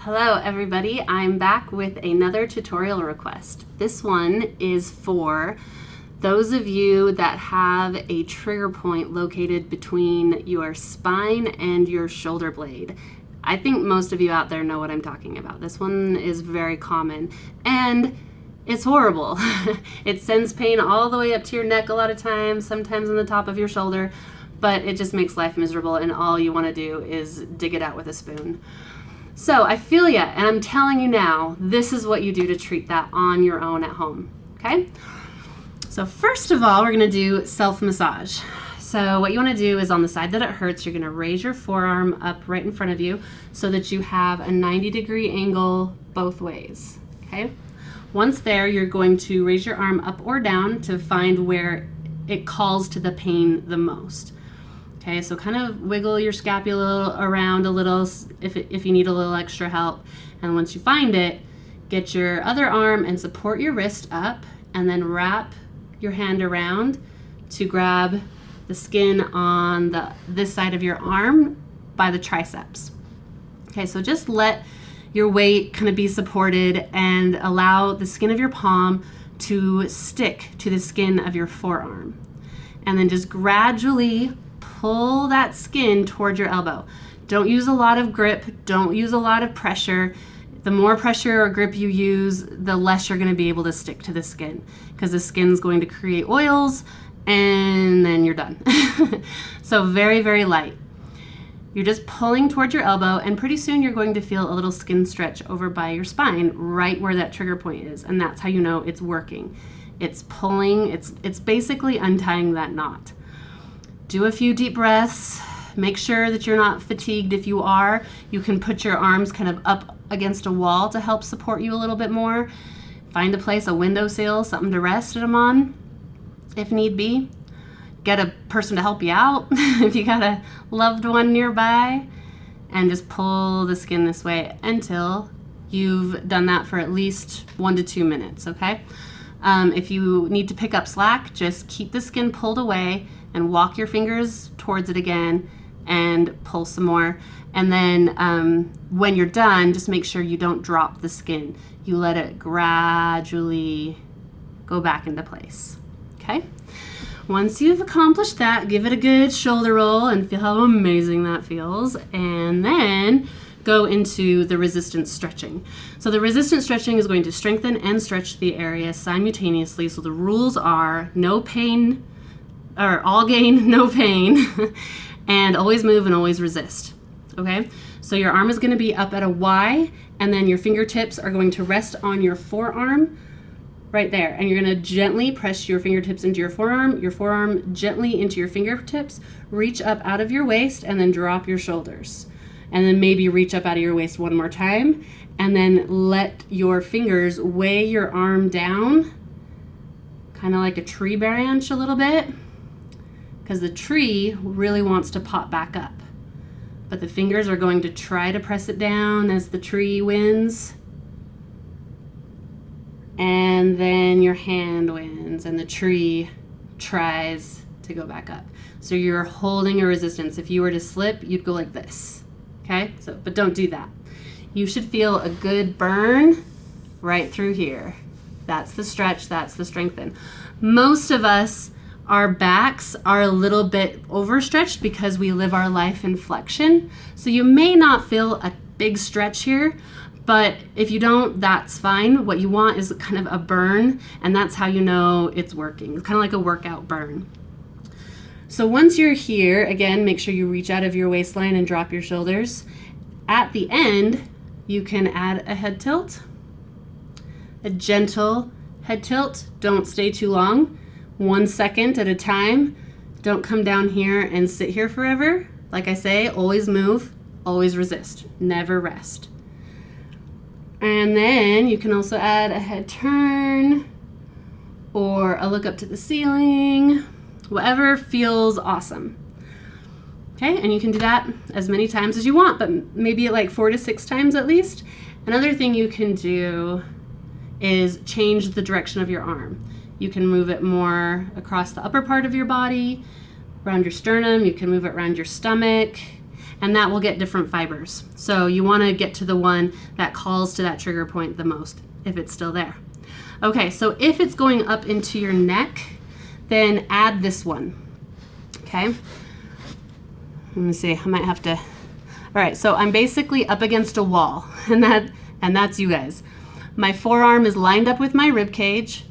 Hello everybody, I'm back with another tutorial request. This one is for those of you that have a trigger point located between your spine and your shoulder blade. I think most of you out there know what I'm talking about. This one is very common and it's horrible. It sends pain all the way up to your neck a lot of times, sometimes on the top of your shoulder, but it just makes life miserable and all you want to do is dig it out with a spoon. So I feel ya, and I'm telling you now, this is what you do to treat that on your own at home, okay? So first of all, we're gonna do self-massage. So what you wanna do is on the side that it hurts, you're gonna raise your forearm up right in front of you so that you have a 90-degree angle both ways, okay? Once there, you're going to raise your arm up or down to find where it calls to the pain the most. Okay, so kind of wiggle your scapula around a little if you need a little extra help. And once you find it, get your other arm and support your wrist up and then wrap your hand around to grab the skin on this side of your arm by the triceps. Okay, so just let your weight kind of be supported and allow the skin of your palm to stick to the skin of your forearm. And then just gradually pull that skin towards your elbow. Don't use a lot of grip, don't use a lot of pressure. The more pressure or grip you use, the less you're gonna be able to stick to the skin because the skin's going to create oils and then you're done. So very, very light. You're just pulling towards your elbow and pretty soon you're going to feel a little skin stretch over by your spine right where that trigger point is, and that's how you know it's working. It's pulling, it's basically untying that knot. Do a few deep breaths. Make sure that you're not fatigued. If you are, you can put your arms kind of up against a wall to help support you a little bit more. Find a place, a windowsill, something to rest them on if need be. Get a person to help you out if you got a loved one nearby, and just pull the skin this way until you've done that for at least 1 to 2 minutes, okay? If you need to pick up slack, just keep the skin pulled away and walk your fingers towards it again and pull some more. And then when you're done, just make sure you don't drop the skin. You let it gradually go back into place, okay? Once you've accomplished that, give it a good shoulder roll and feel how amazing that feels. And then go into the resistance stretching. So the resistance stretching is going to strengthen and stretch the area simultaneously. So the rules are no pain, or all gain, no pain, and always move and always resist, okay? So your arm is gonna be up at a Y, and then your fingertips are going to rest on your forearm right there, and you're gonna gently press your fingertips into your forearm gently into your fingertips, reach up out of your waist, and then drop your shoulders. And then maybe reach up out of your waist one more time, and then let your fingers weigh your arm down, kind of like a tree branch a little bit, because the tree really wants to pop back up. But the fingers are going to try to press it down as the tree wins. And then your hand wins and the tree tries to go back up. So you're holding a resistance. If you were to slip, you'd go like this, okay? But don't do that. You should feel a good burn right through here. That's the stretch, that's the strengthen. Most of us, our backs are a little bit overstretched because we live our life in flexion. So you may not feel a big stretch here, but if you don't, that's fine. What you want is kind of a burn, and that's how you know it's working. It's kind of like a workout burn. So once you're here, again, make sure you reach out of your waistline and drop your shoulders. At the end, you can add a head tilt, a gentle head tilt. Don't stay too long. 1 second at a time. Don't come down here and sit here forever. Like I say, always move, always resist, never rest. And then you can also add a head turn or a look up to the ceiling, whatever feels awesome. Okay, and you can do that as many times as you want, but maybe like 4 to 6 times at least. Another thing you can do is change the direction of your arm. You can move it more across the upper part of your body, around your sternum. You can move it around your stomach. and that will get different fibers. So you want to get to the one that calls to that trigger point the most, if it's still there. Okay, so if it's going up into your neck, then add this one. Okay, let me see, I might have to. All right, so I'm basically up against a wall, and that's you guys. My forearm is lined up with my rib cage,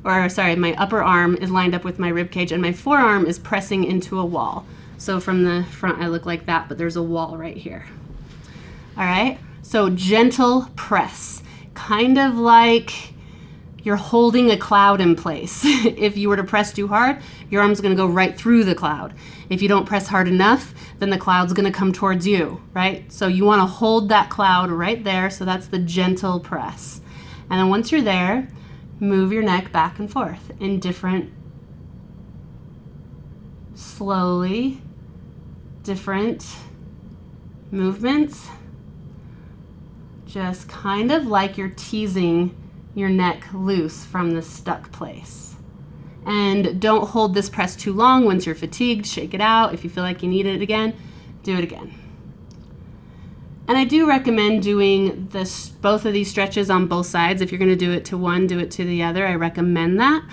or sorry, my upper arm is lined up with my rib cage, and my forearm is pressing into a wall. So from the front I look like that, but there's a wall right here. All right, so gentle press, kind of like you're holding a cloud in place. If you were to press too hard, your arm's gonna go right through the cloud. If you don't press hard enough, then the cloud's gonna come towards you, right? So you wanna hold that cloud right there, so that's the gentle press. And then once you're there, move your neck back and forth in different, slowly, different movements. Just kind of like you're teasing your neck loose from the stuck place. And don't hold this press too long. Once you're fatigued, shake it out. If you feel like you need it again, do it again. And I do recommend doing both of these stretches on both sides. If you're going to do it to one, do it to the other. I recommend that.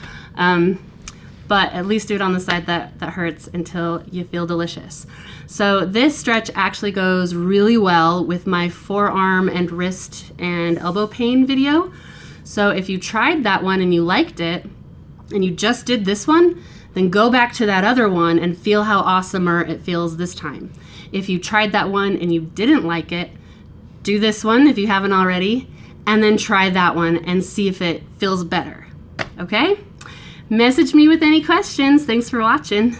But at least do it on the side that hurts until you feel delicious. So this stretch actually goes really well with my forearm and wrist and elbow pain video. So if you tried that one and you liked it, and you just did this one, then go back to that other one and feel how awesomer it feels this time. If you tried that one and you didn't like it, do this one if you haven't already, and then try that one and see if it feels better, okay? Message me with any questions. Thanks for watching.